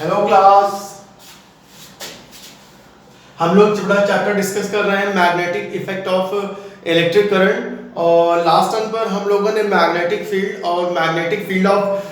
Hello class. हम लोग बड़ा चैप्टर डिस्कस कर रहे हैं magnetic effect of electric current, और लास्ट टाइम पर हम लोगों ने मैग्नेटिक फील्ड और magnetic field of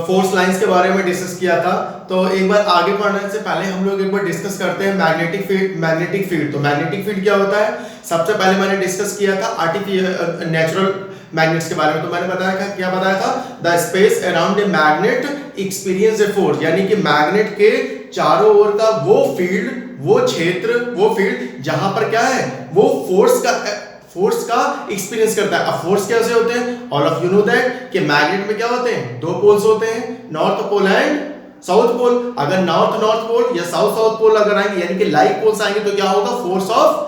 force lines के बारे में डिस्कस किया था। तो एक बार आगे बढ़ने से पहले हम लोग एक बार डिस्कस करते हैं मैग्नेटिक फील्ड। तो मैग्नेटिक फील्ड क्या होता है? सबसे पहले मैंने डिस्कस किया था आर्टिफिशियल नेचुरल मैग्नेट्स के बारे में। तो मैंने बताया क्या बताया था? The space around a magnet experience a force, यानी कि मैग्नेट के चारों ओर का वो फील्ड, वो क्षेत्र, वो फील्ड जहां पर क्या है, वो फोर्स का एक्सपीरियंस करता है। अब फोर्स कैसे होते हैं? All of you know that कि मैग्नेट में क्या होते हैं, दो पोल्स होते हैं, north pole and south pole. अगर नॉर्थ पोल या साउथ पोल अगर आएंगे, यानी कि लाइक पोल्स आएंगे, तो क्या होगा? फोर्स ऑफ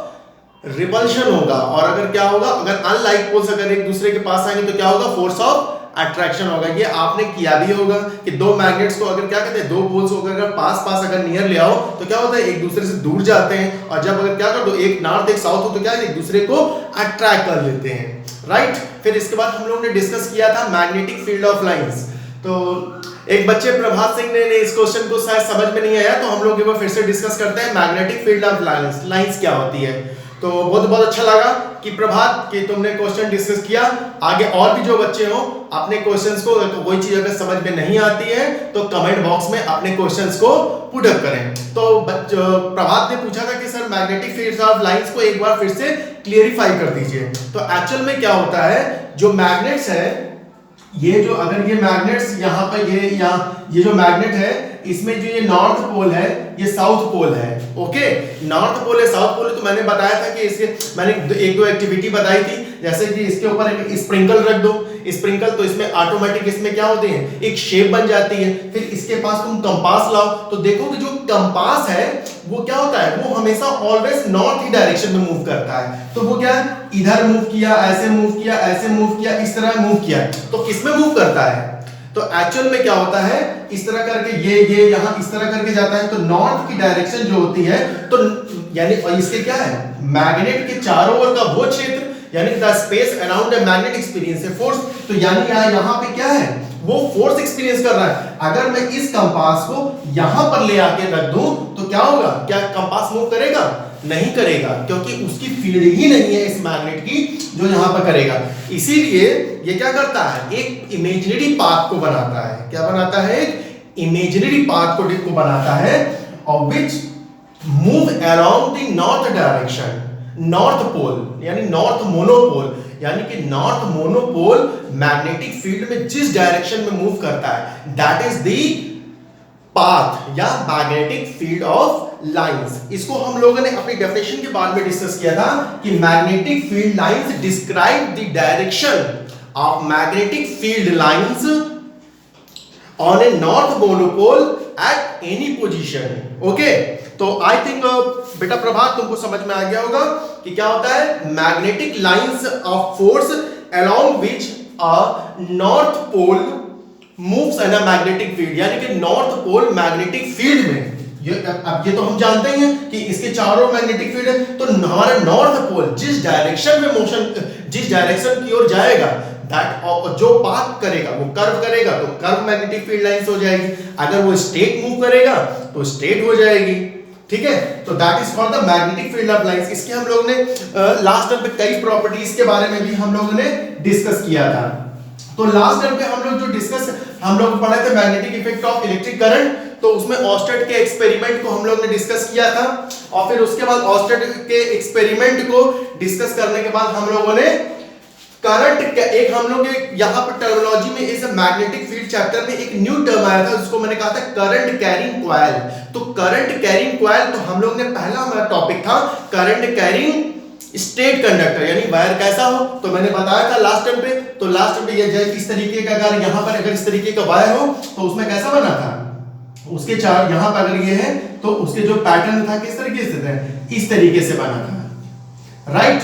रिपल्शन होगा। और अगर क्या होगा, अगर अनलाइक पोल्स अगर एक दूसरे के पास आएंगे, तो क्या होगा? फोर्स ऑफ अट्रैक्शन होगा। ये आपने किया भी होगा कि दो मैग्नेट्स को अगर क्या कहते हैं, दो पोल्स को अगर पास अगर नियर ले आओ, तो क्या होता है, एक दूसरे से दूर जाते हैं। और जब अगर क्या कर दो, एक नॉर्थ एक साउथ हो, तो क्या एक दूसरे को अट्रैक्ट कर लेते हैं, राइट। फिर इसके बाद हम लोगों ने डिस्कस किया था मैग्नेटिक फील्ड ऑफ लाइंस। तो एक बच्चे प्रभात सिंह ने इस क्वेश्चन को शायद समझ में नहीं आया, तो हम लोग एक बार फिर से डिस्कस करते हैं मैग्नेटिक फील्ड ऑफ लाइंस क्या होती है। तो बहुत अच्छा लगा कि प्रभात कि तुमने क्वेश्चन डिस्कस किया। आगे और भी जो बच्चे हो अपने क्वेश्चंस को, कोई चीज अगर समझ में नहीं आती है तो कमेंट बॉक्स में अपने क्वेश्चंस को पुट अप करें। तो प्रभात ने पूछा था कि sir magnetic field of lines को एक बार फिर से क्लियरिफाई कर दीजिए। तो एक्चुअल में क्या होता है, जो मैग्नेट्स है, ये जो अगर ये मैग्नेट्स यहाँ पर ये जो मैग्नेट है, इसमें जो ये नॉर्थ पोल है, ये साउथ पोल है। ओके, नॉर्थ पोल है, साउथ पोल है। तो मैंने बताया था कि इसके मैंने एक दो एक्टिविटी बताई थी, जैसे कि इसके ऊपर एक स्प्रिंकल रख दो, स्प्रिंकल, तो इसमें ऑटोमेटिक इसमें क्या होते हैं, एक शेप बन जाती है। फिर इसके पास तुम कंपास लाओ, तो देखो कि जो कंपास है वो क्या होता है, वो हमेशा ऑलवेज नॉर्थ ही डायरेक्शन में मूव करता है। तो वो क्या है, इधर मूव किया, ऐसे मूव किया, ऐसे मूव किया, इस तरह मूव किया, तो किसमें मूव करता है? तो एक्चुअल में क्या होता है, इस तरह करके ये यहां इस तरह करके जाता है। तो नॉर्थ की डायरेक्शन जो होती है, तो यानी इसके क्या है, मैग्नेट के चारों ओर का वो क्षेत्र, यानी the space around the magnet experience a force. तो यानी यहां पे क्या है, वो फोर्स एक्सपीरियंस कर रहा है। अगर मैं इस कंपास को यहां पर ले आके रख दूं, तो क्या होगा, क्या कंपास मूव करेगा? नहीं करेगा, क्योंकि उसकी फील्ड ही नहीं है इस मैग्नेट की जो यहां पर करेगा। इसीलिए ये क्या करता है, एक इमेजिनरी पाथ को बनाता है। क्या बनाता है? एक इमेजिनरी पाथ को बनाता है, और which move around the north direction, north pole यानी नॉर्थ मोनोपोल, यानी कि नॉर्थ मोनोपोल मैग्नेटिक फील्ड में जिस डायरेक्शन में मूव करता है, दैट इज द पाथ या मैग्नेटिक फील्ड ऑफ लाइंस। इसको हम लोगों ने अपनी डेफिनेशन के बाद में डिस्कस किया था कि magnetic field lines describe the direction of magnetic field lines on A north monopole at any position. Okay, तो आई थिंक बेटा प्रभात तुमको समझ में आ गया होगा कि क्या होता है, magnetic lines of force along which a north pole moves in a magnetic field, यानी कि नॉर्थ पोल मैग्नेटिक फील्ड में, अब ये तो हम जानते हैं कि इसके चारों मैग्नेटिक फील्ड है। तो हमारा नॉर्थ पोल जिस डायरेक्शन में मोशन, जिस डायरेक्शन की ओर जाएगा, दैट जो पाथ करेगा, वो कर्व करेगा, तो कर्व मैग्नेटिक फील्ड लाइंस हो जाएगी। अगर वो स्ट्रेट मूव करेगा तो स्ट्रेट हो जाएगी। ठीक है, तो that is for the magnetic field of lines. इसके हम लोगों ने लास्ट टाइम पे कई प्रॉपर्टीज के बारे में भी हम लोगों ने डिस्कस किया था। तो लास्ट टाइम पे हम लोग पढ़े थे magnetic effect of electric current. तो उसमें ऑस्टेड के एक्सपेरिमेंट को हम लोग ने डिस्कस किया था, और फिर उसके बाद ऑस्टेड के एक्सपेरिमेंट को डिस्कस करने के बाद हम लोगों ने करंट एक हम लोग यहाँ पर टर्मिनोलॉजी में इस मैग्नेटिक फील्ड चैप्टर में एक न्यू टर्म आया था, जिसको मैंने कहा था करंट कैरिंग कॉइल। तो करंट कैरिंग कॉइल, तो हम लोग ने पहला हमारा टॉपिक था करंट कैरिंग स्ट्रेट कंडक्टर, यानी वायर कैसा हो। तो मैंने बताया था लास्ट टाइम पे, तो लास्ट टाइम पे ये इस तरीके का, अगर यहाँ पर अगर इस तरीके का वायर हो तो उसमें कैसा बना था, उसके चार यहाँ पर अगर ये है तो उसके जो पैटर्न था किस तरीके से था, इस तरीके से बना था, राइट,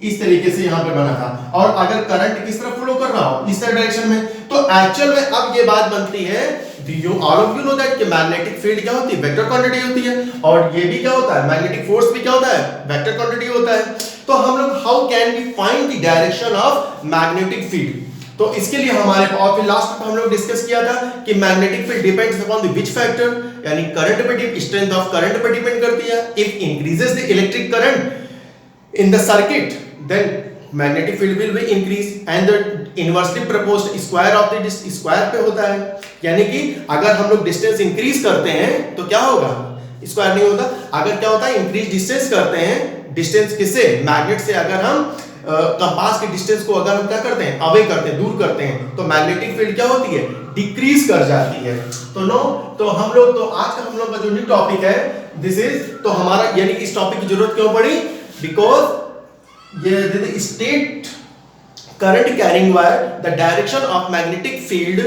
इस तरीके से यहाँ पे बना था। और अगर करंट किस तरफ फ्लो कर रहा हो, इस डायरेक्शन में, तो एक्चुअल में अब ये बात बनती है, all of you know that कि मैग्नेटिक फील्ड क्या होती है, वेक्टर क्वांटिटी होती है, और ये भी क्या होता है, मैग्नेटिक फोर्स भी क्या होता है, वेक्टर क्वांटिटी होता है। तो हम लोग how can we find the direction of magnetic field? तो इसके लिए हमारे और फिर लास्ट में हम लोग डिस्कस किया था कि magnetic field depends upon the which factor, यानी करंट पे स्ट्रेंथ ऑफ करंट पर डिपेंड करती है। If increases the electric current in the circuit then magnetic field will be increase and the inversely proportional square of the square पे होता है, यानी कि अगर हम लोग डिस्टेंस इंक्रीज करते हैं तो क्या होगा, स्क्वायर नहीं होता। अगर क्या होता है इंक्रीज डिस्टेंस करते हैं, डिस्टेंस किससे, मैग्नेट से अगर हम कंपास के डिस्टेंस को अगर हम क्या करते हैं अवे करते हैं, दूर करते हैं, तो मैग्नेटिक फील्ड क्या होती है, डिक्रीज कर जाती है। तो हम लोग तो आज का हम लोग का जो न्यू टॉपिक है दिस इज, तो हमारा यानी कि इस टॉपिक की जरूरत क्यों पड़ी, बिकॉज ये state current carrying wire the direction of magnetic field,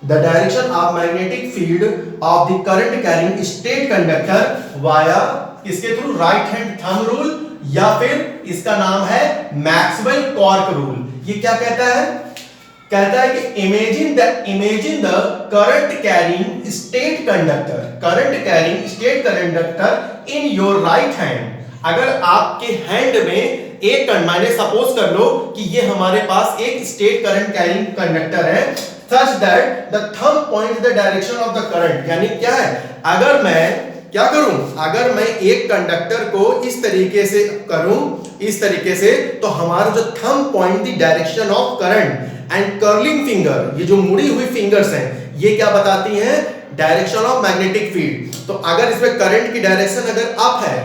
the direction of magnetic field of the current carrying state conductor via किसके through, right hand thumb rule, या फिर इसका नाम है मैक्सवेल कॉर्क रूल। ये क्या कहता है, कहता है कि imagine the current carrying state conductor in your right hand. अगर आपके हैंड में एक माने सपोज कर लो कि ये हमारे पास एक स्टेट करंट कैरिंग कंडक्टर है, such that the thumb points the direction of the current, यानी क्या है, अगर मैं क्या करूं, अगर मैं एक कंडक्टर को इस तरीके से करूं, इस तरीके से, तो हमारा जो thumb point the direction of current and curling finger, ये जो मुड़ी हुई फिंगर्स हैं, ये क्या बताती हैं, डायरेक्शन ऑफ मैग्नेटिक फील्ड। तो अगर इसमें करंट की डायरेक्शन अगर अप है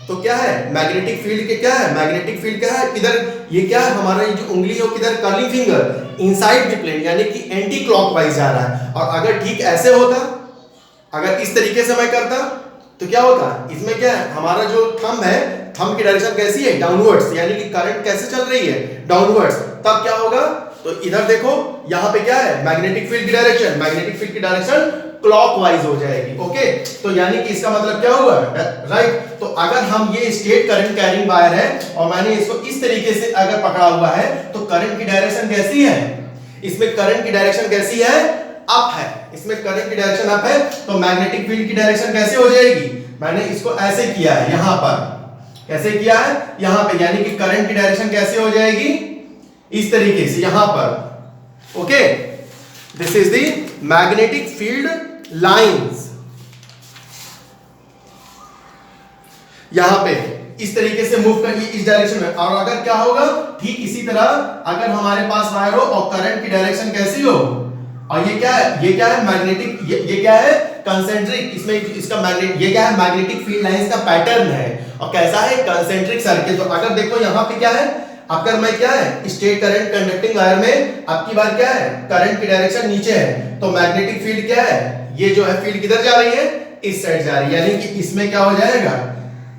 तो क्या है, मैग्नेटिक फील्ड के क्या है, मैग्नेटिक फील्ड क्या है, किधर, ये क्या है, हमारा ये जो उंगली है किधर, curling finger inside the plane, यानी कि एंटी क्लॉकवाइज जा रहा है। और अगर ठीक ऐसे होता, अगर इस तरीके से मैं करता तो क्या होता, इसमें क्या है, हमारा जो थंब है, थंब की डायरेक्शन कैसी है, डाउनवर्ड्स, यानी कि करंट कैसे चल रही है, डाउनवर्ड्स। तब क्या होगा, तो इधर देखो यहां पे क्या है, मैग्नेटिक फील्ड की डायरेक्शन, मैग्नेटिक फील्ड की डायरेक्शन क्लॉकवाइज हो जाएगी। ओके, तो यानी कि इसका मतलब क्या हुआ, राइट। तो अगर हम ये स्टेट करंट कैरिंग वायर है और मैंने इसको इस तरीके से अगर पकड़ा हुआ है, तो करंट की डायरेक्शन कैसी है, इसमें करंट की डायरेक्शन कैसी है, अप है, इसमें करंट की डायरेक्शन अप है, तो मैग्नेटिक फील्ड की डायरेक्शन कैसे हो जाएगी, मैंने इसको ऐसे किया है, यहां पर कैसे किया है, यहां पे, यानी कि करंट की डायरेक्शन कैसे हो जाएगी, इस तरीके से यहां पर। Okay, this is the magnetic field lines, यहां पे इस तरीके से मूव करिए इस डायरेक्शन में। और अगर क्या होगा, ठीक इसी तरह अगर हमारे पास वायर हो और करंट की डायरेक्शन कैसी हो, और ये क्या है, ये क्या है, मैग्नेटिक, ये क्या है, कंसेंट्रिक, इसमें इसका मैग्नेट, ये क्या है, मैग्नेटिक फील्ड लाइंस का पैटर्न है, और कैसा है, कंसेंट्रिक सर्किल। तो अगर देखो यहां पे क्या है, अगर मैं क्या है, स्टेट करंट कंडक्टिंग वायर में आपकी बार क्या है, करंट की डायरेक्शन नीचे है, तो मैग्नेटिक फील्ड क्या है, ये जो है फील्ड किधर जा रही है, इस साइड जा रही है, यानी कि इसमें क्या हो जाएगा,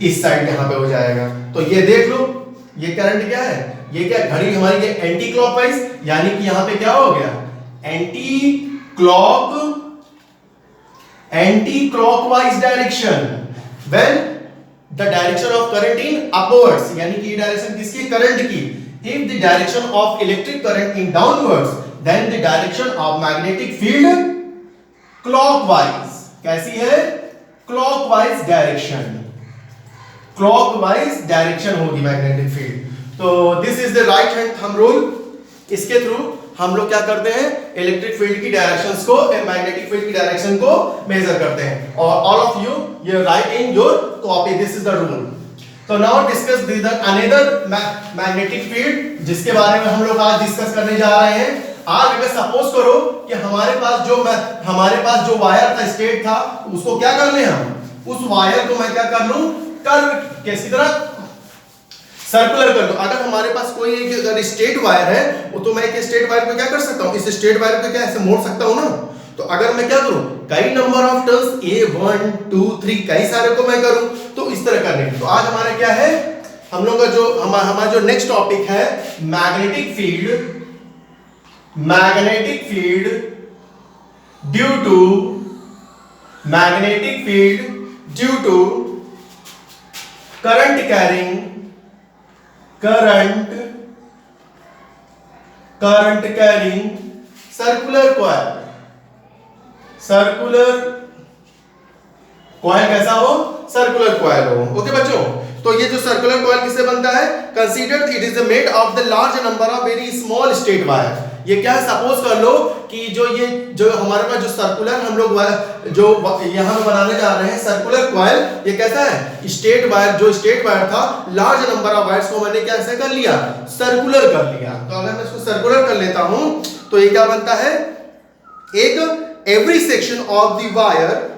इस साइड यहां पे हो जाएगा। तो ये देख लो, ये करंट क्या है, ये क्या, घड़ी हमारी ये एंटी क्लॉकवाइज, यानी कि यहां पे क्या हो गया, anti clockwise direction, when the direction of current in upwards, यानी कि ये डायरेक्शन किसकी, करंट की। If the direction of electric current in downwards then the direction of magnetic field clockwise, कैसी है, क्लॉकवाइज डायरेक्शन, क्लॉकवाइज डायरेक्शन होगी magnetic field. तो this is the right hand thumb rule, इसके थ्रू हम लोग क्या करते हैं, इलेक्ट्रिक फील्ड की डायरेक्शंस को, मैग्नेटिक फील्ड की डायरेक्शन को मेजर करते हैं। और all of you write in your copy, this is the rule. तो now discuss the another magnetic field, जिसके बारे में हम लोग आज डिस्कस करने जा रहे हैं। आज अगर सपोज करो कि हमारे पास जो वायर था, स्टेट था, उसको क्या कर ले हम, उस वायर को मैं क्या कर लूं, कर्व कैसी तरह सर्कुलर कर दो। अगर हमारे पास कोई एक अगर स्टेट वायर है, तो मैं एक स्टेट वायर को क्या कर सकता हूं, इस स्टेट वायर को क्या ऐसे मोड़ सकता हूं ना। तो अगर मैं क्या करूं, कई नंबर ऑफ टर्न्स, A1 2 3 कई सारे को मैं करूं, तो इस तरह करने। तो आज हमारा क्या है, हम लोग का जो हमारा जो नेक्स्ट टॉपिक है, magnetic field due to current carrying circular coil कैसा हो, सर्कुलर कॉइल हो। ओके बच्चों, तो ये जो सर्कुलर कॉइल किससे बनता है? Consider it is made of the large number of very small straight wire. ये क्या है? सपोज कर लो कि जो हमारे पास जो सर्कुलर हम लोग जो यहाँ पे बनाने जा रहे हैं सर्कुलर कॉइल, ये कैसा है? स्ट्रेट वायर, जो स्ट्रेट वायर था लार्ज नंबर ऑफ वायर्स को मैंने कैसे कर लिया? सर्कुलर कर लिया। तो अगर मैं इसको सर्कुलर कर लेता हूं तो ये क्या बनता है? एक every section of the wire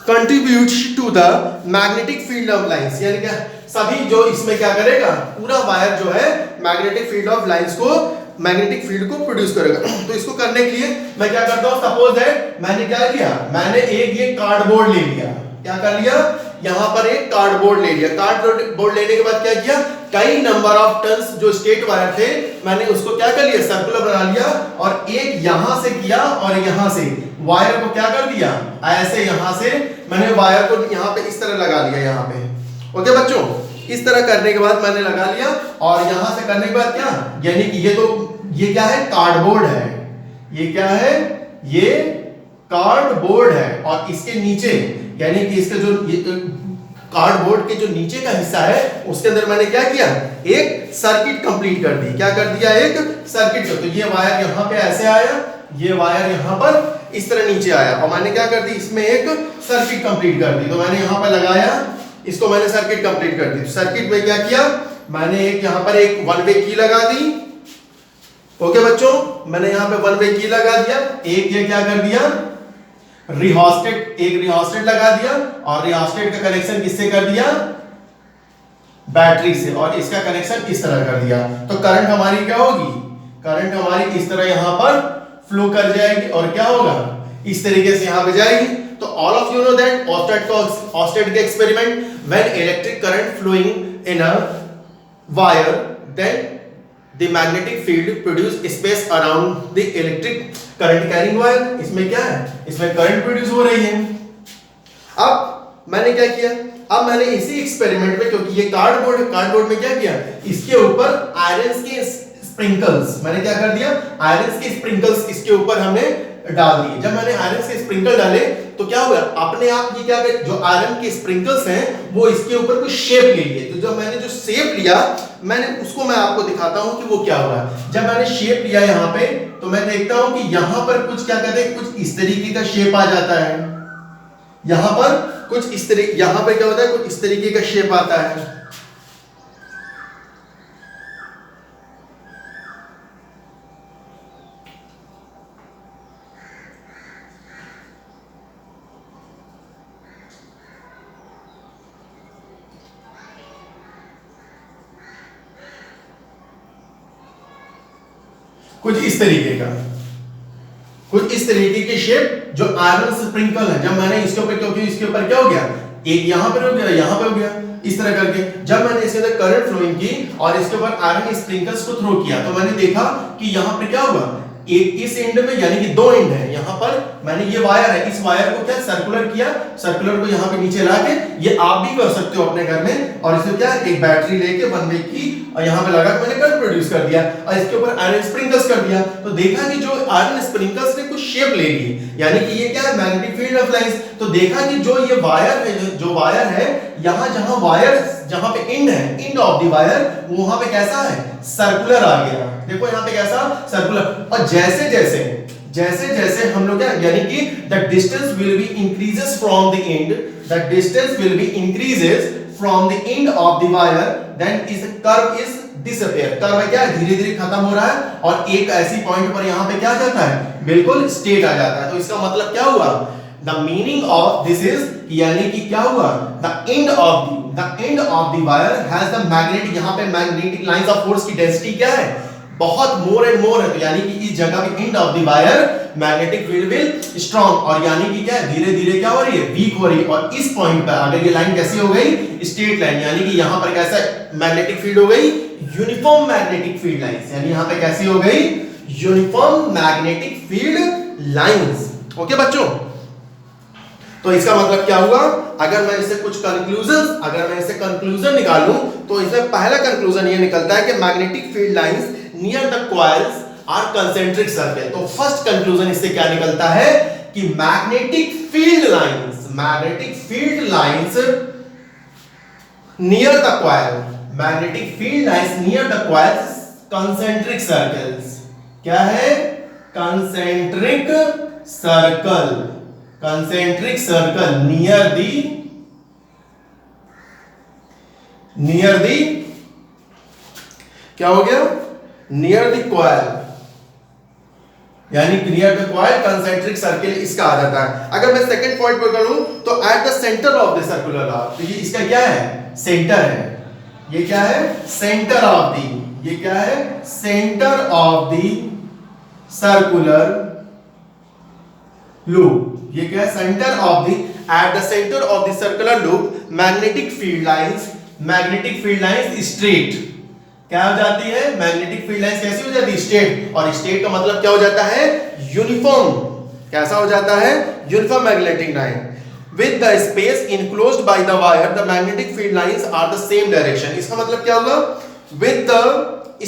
contributes to the magnetic field of lines, यानी क्या सभी जो इसमें क्या करेगा? पूरा वायर जो है मैग्नेटिक फील्ड ऑफ लाइंस को, मैग्नेटिक फील्ड को प्रोड्यूस करेगा। तो इसको करने के लिए मैं क्या करता हूं? सपोज दैट मैंने क्या किया? मैंने एक ये कार्डबोर्ड ले लिया। क्या कर लिया? यहां पर एक कार्डबोर्ड ले लिया। कार्डबोर्ड लेने के बाद क्या किया? कई नंबर ऑफ टन्स जो स्ट्रेट वायर थे मैंने उसको क्या कर लिया? सर्कुलर बना लिया और एक यहां से किया और यहां से वायर को क्या कर दिया? ऐसे यहां से मैंने वायर को यहां पे इस तरह लगा लिया यहां पे। ओके बच्चों, इस तरह करने के बाद मैंने लगा लिया और यहां से करने के बाद क्या? यानी कि ये क्या है? कार्डबोर्ड है। ये क्या है? ये कार्डबोर्ड है और इसके नीचे यानी कि इसका जो कार्डबोर्ड के जो नीचे का हिस्सा है उसके अंदर मैंने क्या किया? एक सर्किट कंप्लीट कर दी। क्या कर दिया? एक सर्किट। तो ये वायर यहां पे ऐसे आया, ये वायर यहां पर इस तरह नीचे आया और मैंने क्या कर दी? इसमें एक सर्किट कंप्लीट कर दी। तो मैंने यहां पर लगाया, इसको मैंने सर्किट कंप्लीट कर दी। सर्किट में क्या किया? मैंने एक यहां पर एक वन वे की लगा दी। ओके बच्चों, मैंने यहां पे वन वे की लगा दिया। एक ये क्या कर दिया? रिहोस्टेट, एक रिहोस्टेट लगा दिया और रिहोस्टेट का कनेक्शन किससे कर दिया? बैटरी से, और इसका कनेक्शन इस तरह कर दिया। तो करंट हमारी क्या होगी? करंट हमारी इस तरह यहां पर फ्लो कर जाएगी और क्या होगा? इस तरीके से यहां पे जाएगी। तो all of you know that Oersted के experiment, when electric current flowing in a wire then the magnetic field produce space around the electric current carrying wire। इसमें क्या है? इसमें करंट प्रोड्यूस हो रही है। अब मैंने क्या किया? अब मैंने इसी एक्सपेरिमेंट में, क्योंकि ये कार्डबोर्ड में क्या किया? इसके ऊपर आयरन के स्प्रिंकल्स, मैंने क्या कर दिया? आयरन के स्प्रिंकल्स इसके ऊपर हमने डाल दिए। जब मैंने आयरन के स्प्रिंकल डाले तो क्या हुआ? अपने आप ये क्या कर, जो आयरन के स्प्रिंकल्स हैं वो इसके ऊपर कुछ शेप ले लिए। तो जब मैंने जो शेप लिया मैंने उसको मैं आपको दिखाता हूं कि वो क्या हुआ। जब मैंने शेप लिया यहां पे तो मैं देखता हूं कि यहां पर कुछ क्या कहते हैं, कुछ इस तरीके का शेप आ जाता है। यहां पर कुछ इस तरीके, यहां पे क्या होता है? कुछ इस तरीके का शेप आता है। कुछ इस तरीके का, कुछ इस तरीके की शेप जो आयरन स्प्रिंकल है। जब मैंने इसके ऊपर, क्योंकि इसके ऊपर क्या हो गया? एक यहां पर हो गया, यहां पे हो गया, इस तरह करके जब मैंने इसके अंदर करंट फ्लोइंग की और इसके ऊपर आयरन स्प्रिंकल्स को थ्रो किया तो मैंने देखा कि यहां पे क्या हुआ? एक इस एंड में, यानी कि दो एंड है। यहां पर मैंने ये वायर है, इस वायर को क्या सर्कुलर किया, सर्कुलर को यहां पे नीचे लाके, ये आप भी कर सकते हो अपने घर में। और इसमें क्या, एक बैटरी लेके वन वे की और यहां पे लगा के मैंने करंट प्रोड्यूस कर दिया और इसके ऊपर आयरन स्प्रिंकल्स कर दिया। तो देखा कि जो आयरन स्प्रिंकल्स ने कुछ शेप ले ली, यानी कि ये क्या है? Magnetic field of lines. तो देखा कि जो ये वायर है, जो वायर है, यहां जहां वायर, जहां पे एंड है, एंड ऑफ द वायर, वहां पे कैसा है? सर्कुलर आ गया। देखो यहां पे कैसा? सर्कुलर। और जैसे जैसे हम लोग क्या, यानी कि the distance will be increases from the end, the distance will be increases from the end of the wire, then इस कर्व इज डिसअपियर। कर्व क्या है? धीरे धीरे खत्म हो रहा है और एक ऐसी पॉइंट पर यहां पे क्या जाता है? बिल्कुल स्ट्रेट आ जाता है। तो इसका मतलब क्या हुआ? The meaning of this is, यानी कि क्या हुआ? The end of the wire has the magnetic, यहाँ पे magnetic lines of force की density क्या है? बहुत more and more है। तो यानी कि इस जगह पे end of the wire magnetic field will strong, और यानी कि क्या है? धीरे धीरे क्या हो रही है? वीक हो रही है। और इस पॉइंट पर अगर ये लाइन कैसी हो गई? स्ट्रेट लाइन, यानी कि यहाँ पर कैसा मैग्नेटिक फील्ड हो गई? यूनिफॉर्म मैग्नेटिक फील्ड लाइंस, यानी यहाँ पे कैसी हो गई? Uniform magnetic field lines. Okay बच्चों, तो इसका मतलब क्या हुआ? अगर मैं इससे कुछ कंक्लूजन निकालूं तो इसमें पहला कंक्लूजन ये निकलता है कि magnetic field lines near the coils are concentric circle. तो फर्स्ट कंक्लूजन इससे क्या निकलता है कि magnetic field lines near the coil, magnetic field lines near the coils concentric circles. क्या है? concentric circle, concentric circle near the क्या हो गया? near the coil, यानी near the coil concentric circle इसका आ जाता है। अगर मैं सेकंड पॉइंट पर करूं तो eight the centre of the circular arc, तो ये इसका क्या है? सेंटर है। ये क्या है? सेंटर ऑफ द, ये क्या है? Centre of the circular loop. ये क्या है? Centre of the, eight the centre of the circular loop magnetic field lines straight क्या हो जाती है? मैग्नेटिक फील्ड लाइंस कैसी हो जाती है? स्ट्रेट। और स्ट्रेट का मतलब क्या हो जाता है? यूनिफॉर्म। कैसा हो जाता है? Uniform magnetic line. With the space enclosed by the wire the magnetic field lines are the same direction. इसका मतलब क्या होगा? With the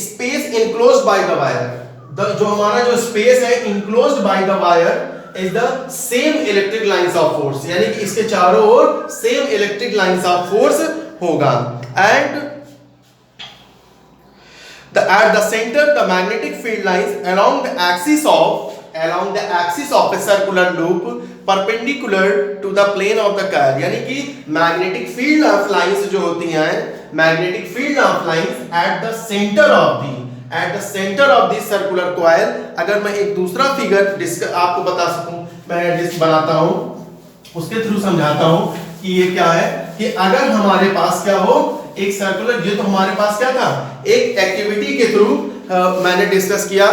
space enclosed by the wire, जो हमारा जो स्पेस है enclosed by the wire is the same electric lines of force, यानी कि इसके चारों ओर same electric lines of force होगा। And at the center the magnetic field lines along the axis of a circular loop perpendicular to the plane of the coil, यानी कि magnetic field of lines जो होती हैं, magnetic field of lines eight the centre of this circular coil. अगर मैं एक दूसरा figure आपको बता सकूं, मैं डिस्क बनाता हूं, उसके थ्रू समझाता हूं कि ये क्या है। कि अगर हमारे पास क्या हो, एक सर्कुलर, ये तो हमारे पास क्या था? एक एक्टिविटी के थ्रू मैंने डिस्कस किया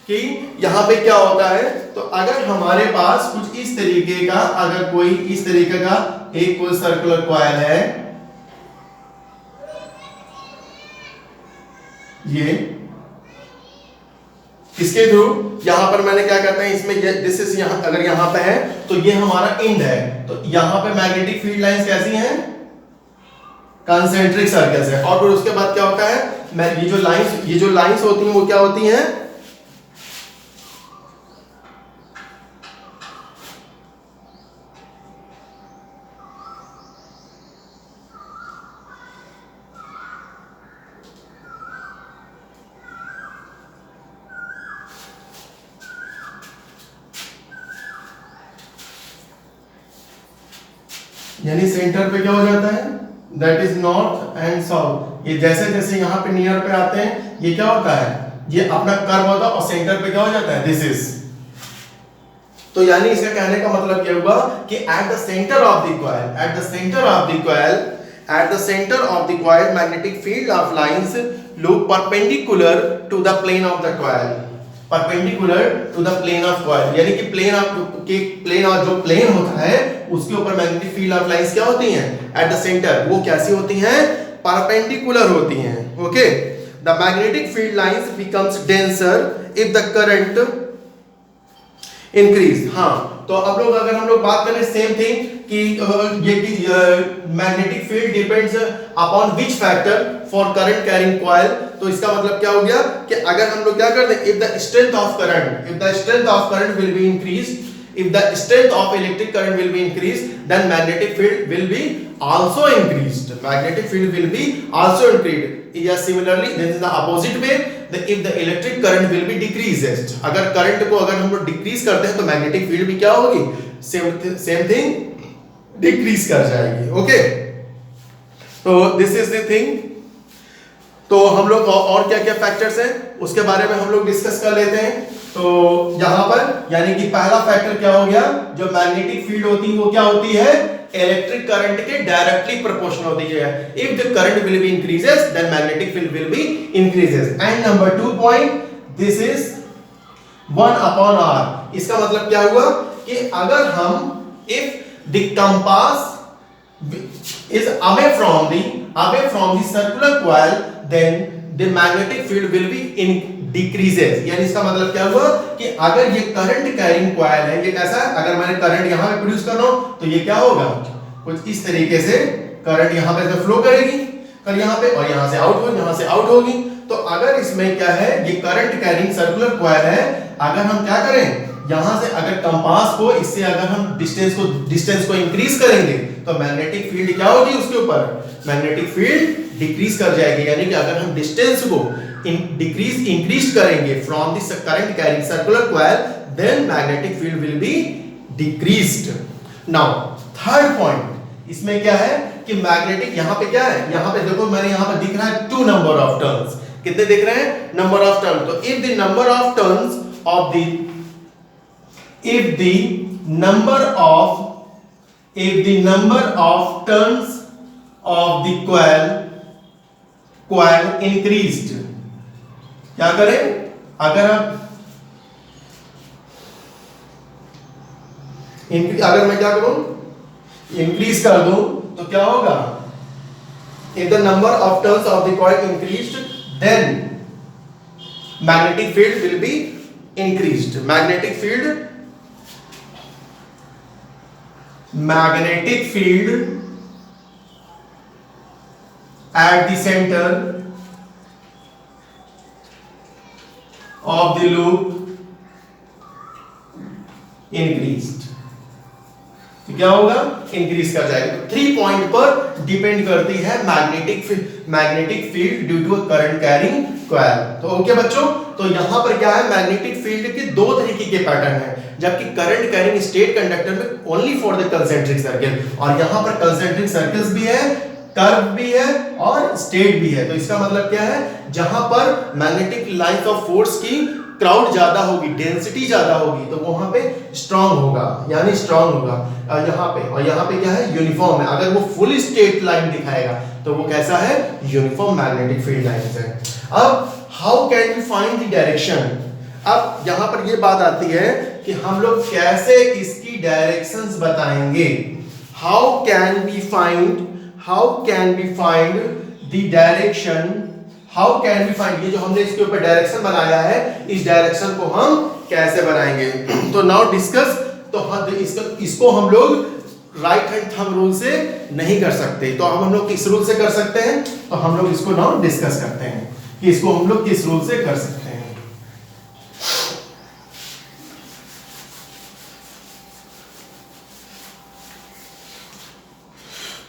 कि यहां पे क्या होता है। तो अगर हमारे पास कुछ इस तरीके का, अगर कोई इस तरीके का एक कोई सर्कुलर कॉइल है, ये इसके थ्रू यहां पर मैंने क्या कहते हैं इसमें, दिस इज यहां, अगर यहां पे है तो ये हमारा एंड है, तो यहां पे मैग्नेटिक फील्ड लाइंस कैसी हैं? कंसेंट्रिक सर्कल्स है। और फिर उसके बाद क्या होता है? ये जो लाइंस होती हैं वो क्या होती हैं? यानी सेंटर पे क्या हो जाता है? That is north and south. ये जैसे जैसे यहाँ पे नियर पे आते हैं, ये क्या होता है? ये अपना कर्व होगा और सेंटर पे क्या हो जाता है? This is. तो यानी इसका कहने का मतलब ये हुआ कि at the centre of the coil magnetic field of lines loop perpendicular to the plane of the coil, यानी कि प्लेन और जो प्लेन होता है उसके ऊपर मैग्नेटिक फील्ड ऑफ लाइंस क्या होती हैं? Eight the centre. वो कैसी होती हैं? परपेंडिकुलर होती हैं। Okay, the magnetic field lines becomes denser if the current increase. हाँ, तो अब लोग अगर हम लोग बात करें सेम थिंग कि magnetic field depends upon which factor for current carrying coil, तो इसका मतलब क्या हो गया कि अगर हम लोग क्या करते हैं, if the strength of current will be increase, if the strength of electric current will be increased, then magnetic field will be also increased. Yes, similarly this is the opposite way, if the electric current will be decreased, अगर current को अगर हम लोग decrease करते हैं तो magnetic field भी क्या होगी? सेम थिंग डिक्रीज कर जाएगी। ओके, तो दिस इज द थिंग। तो हम लोग और क्या क्या फैक्टर्स हैं उसके बारे में हम लोग डिस्कस कर लेते हैं। तो यहां पर यानी कि पहला फैक्टर क्या हो गया? जो मैग्नेटिक फील्ड होती है वो क्या होती है? इलेक्ट्रिक करंट के डायरेक्टली प्रोपोर्शनल होती है। If the current will be increases then magnetic field will be increases. And number 2 point, this is 1/r। इसका मतलब क्या हुआ कि अगर हम if the compass is away from the circular coil, then the magnetic field will be decreases। यानी इसका मतलब क्या हुआ कि अगर ये करंट कैरिंग कॉइल है, ये कैसा है? अगर मैंने करंट यहां पे प्रोड्यूस कर रहा हूं तो ये क्या होगा? कुछ इस तरीके से करंट यहां पे फ्लो करेगी, और यहां पे, और यहां से आउट होगी। तो अगर इसमें क्या है, ये करंट कैरिंग सर्कुलर कॉइल है, अगर हम क्या करें, यहां से अगर कंपास को इससे अगर हम डिस्टेंस को इंक्रीज करेंगे तो मैग्नेटिक फील्ड क्या होगी उसके ऊपर, मैग्नेटिक फील्ड डिक्रीज कर जाएगी। यानी कि अगर हम डिस्टेंस को इंक्रीज करेंगे from this current carrying circular coil, then magnetic field will be decreased. Now third point इसमें क्या है कि मैग्नेटिक यहां पे क्या है, यहां पे देखो मैंने यहां पर दिख रहा है 2 नंबर ऑफ टर्न्स, कितने दिख रहे हैं, नंबर ऑफ टर्न। तो if the number of turns of the if the number of turns of the coil increased, क्या करें, अगर मैं क्या करूं, इंक्रीज कर दूं तो क्या होगा, if the number of turns of the coil increased then magnetic field will be increased। magnetic field at the center of the loop increased, तो क्या होगा, इंक्रीज कर जाएगा। तो 3 पॉइंट पर डिपेंड करती है magnetic field due to current carrying coil. तो ओके बच्चों, तो यहां पर क्या है, मैग्नेटिक फील्ड के 2 तरीके के पैटर्न है, जबकि करंट कैरिंग स्टेट कंडक्टर में only for the concentric circle, और यहां पर कंसेंट्रिक सर्कल्स भी है, कर्व भी है और स्टेट भी है। तो इसका मतलब क्या है, जहां पर मैग्नेटिक लाइंस ऑफ फोर्स की क्राउड ज्यादा होगी, डेंसिटी ज्यादा होगी, तो वहां पे स्ट्रांग होगा, यानी स्ट्रांग होगा यहां पे, और यहां पे क्या है, यूनिफॉर्म है। अगर वो फुल स्ट्रेट लाइन दिखाएगा तो वो कैसा है, यूनिफॉर्म मैग्नेटिक फील्ड लाइंस है। अब how can we find the direction, अब यहां पर ये बात आती है कि हम लोग कैसे इसकी डायरेक्शंस बताएंगे। How can we find the direction, how can we find, ये जो हमने इसके ऊपर डायरेक्शन बनाया है, इस डायरेक्शन को हम कैसे बनाएंगे। तो नाउ डिस्कस, तो इसको हम लोग राइट हैंड थंब रूल से नहीं कर सकते, तो हम लोग किस रूल से कर सकते हैं, तो हम लोग इसको नाउ डिस्कस करते हैं कि इसको हम लोग किस रूल से कर सकते हैं।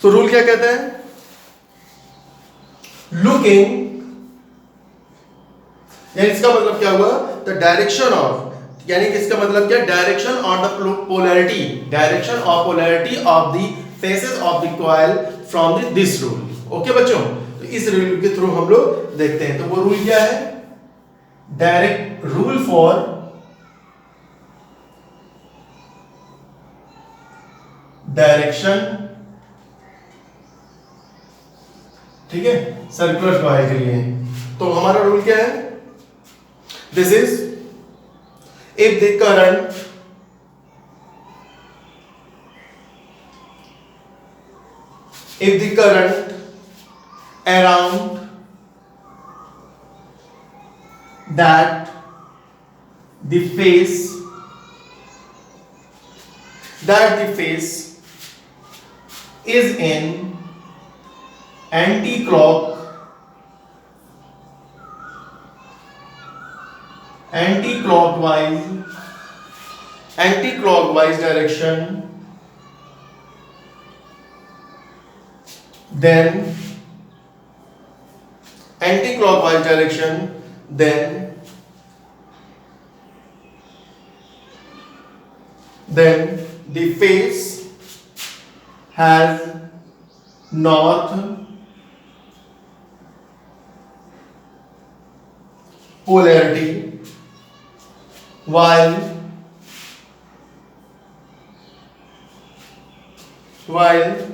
तो रूल क्या कहता है, लुकिंग, यानी इसका मतलब क्या हुआ, द डायरेक्शन ऑफ, यानी कि इसका मतलब क्या, direction of the polarity, direction of polarity of the faces of the coil from this rule. Okay बच्चों, तो इस रूल के थ्रू हम लोग देखते हैं। तो वो रूल क्या है, डायरेक्ट रूल फॉर डायरेक्शन, ठीक है, सर्कुलर कॉइल के लिए। तो हमारा रूल क्या है, this is if the current around that the face is in anti-clockwise direction, then the face has north polarity, while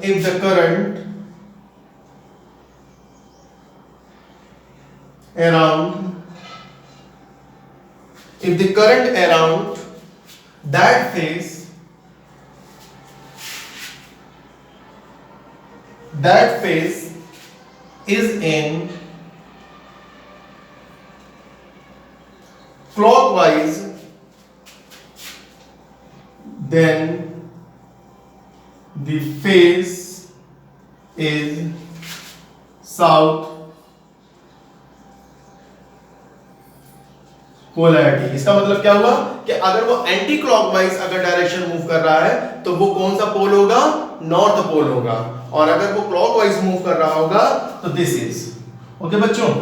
if the current around that face is in clockwise, then the face is south polarity। इसका मतलब क्या हुआ कि अगर वो anti clockwise अगर direction move कर रहा है तो वो कौन सा पोल होगा, नॉर्थ पोल होगा, और अगर वो क्लॉकवाइज मूव कर रहा होगा तो दिस इज। ओके बच्चों,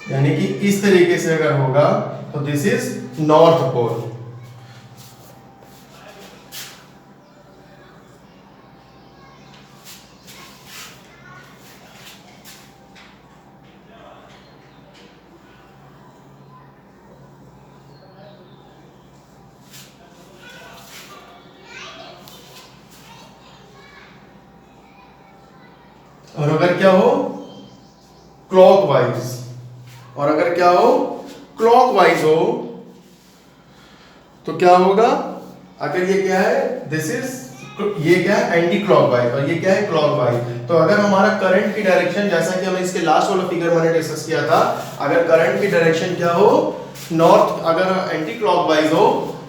यानी कि इस तरीके से अगर होगा तो दिस इज नॉर्थ पोल। और अगर क्या हो क्लॉकवाइज, और अगर क्या हो क्लॉकवाइज हो तो क्या होगा, अगर ये क्या है दिस इज, ये क्या है एंटी क्लॉकवाइज और ये क्या है क्लॉकवाइज। तो अगर हमारा करंट की डायरेक्शन, जैसा कि हमने इसके लास्ट वाला फिगर मैंने डिस्कस किया था, अगर करंट की डायरेक्शन क्या हो नॉर्थ, अगर एंटी क्लॉकवाइज हो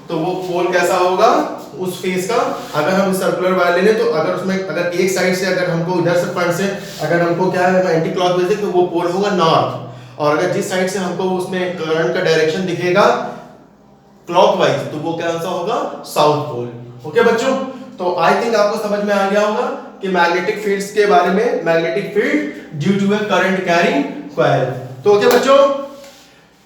तो वो पोल कैसा होगा उस फेस का। अगर हम सर्कुलर वायर ले लें तो अगर उसमें अगर एक साइड से अगर हमको इधर से फ्रंट से अगर हमको क्या है एंटी क्लॉकवाइज है तो वो पोल होगा नॉर्थ, और अगर जिस साइड से हमको उसमें करंट का डायरेक्शन दिखेगा क्लॉकवाइज तो वो कौन सा होगा, साउथ पोल। ओके बच्चों, तो आई थिंक आपको समझ में आ गया होगा कि मैग्नेटिक फील्ड्स के बारे में, magnetic field due to a current carrying coil. तो ओके बच्चों,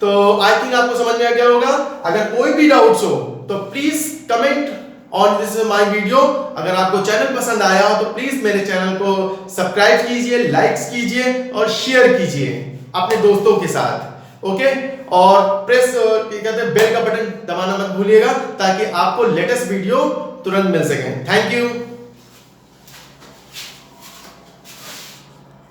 तो आई थिंक आपको समझ में आ गया होगा। अगर कोई भी डाउट्स हो तो please comment on this my video. अगर आपको चैनल पसंद आया हो तो प्लीज मेरे चैनल को सब्सक्राइब कीजिए, लाइक्स कीजिए और शेयर कीजिए अपने दोस्तों के साथ। ओके, और प्रेस कहते हैं बेल का बटन दबाना मत भूलिएगा ताकि आपको लेटेस्ट वीडियो तुरंत मिल सके। Thank you.